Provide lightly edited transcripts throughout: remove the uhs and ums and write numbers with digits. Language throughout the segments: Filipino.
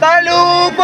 Talupod!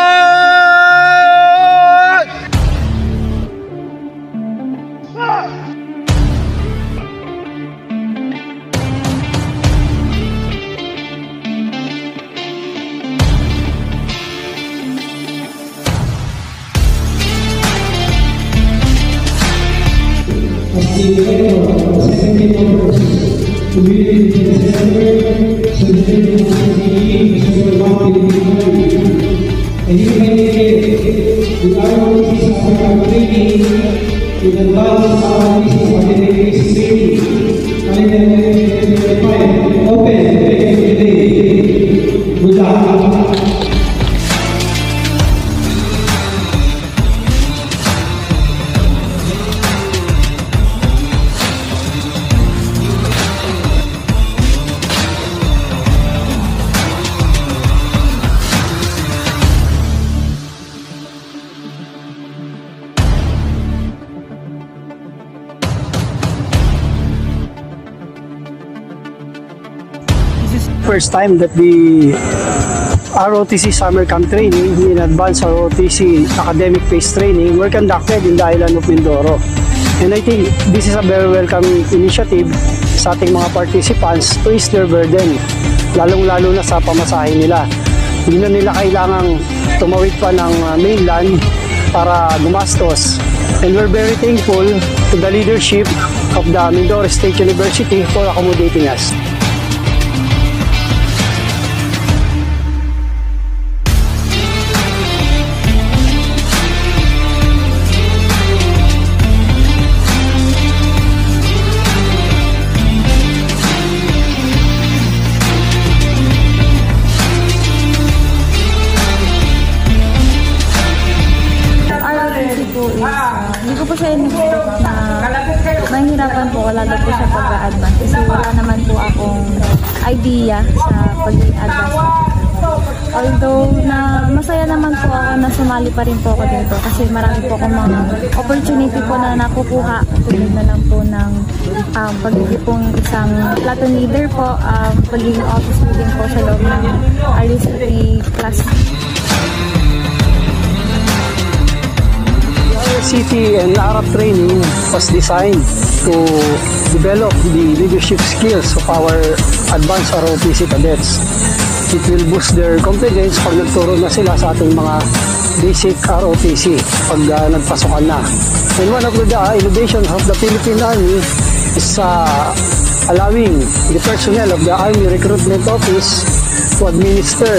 First time that the ROTC Summer Camp Training in Advanced ROTC Academic Phase Training were conducted in the island of Mindoro. And I think this is a very welcome initiative sa ating mga participants to ease their burden, lalong-lalo na sa pamasahe nila. Hindi na nila kailangang tumawid pa ng mainland para gumastos. And we're very thankful to the leadership of the Mindoro State University for accommodating us. Hindi ko po siya in-expect na mahihirapan po lalo po siya pag-advance kasi wala naman po akong idea sa pag-advance. Although na masaya naman po ako na sumali pa rin po ako dito kasi marami po akong mga opportunity po na nakukuha tulad na lang po ng pagiging pong isang platoon leader po, pagiging office leading po sa loob ng RSP class. City and Arab training was designed to develop the leadership skills of our advanced ROTC cadets. It will boost their confidence pag nagturo na sila sa ating mga basic ROTC pag nagpasukan na. And one of the innovations of the Philippine Army is allowing the personnel of the Army Recruitment Office to administer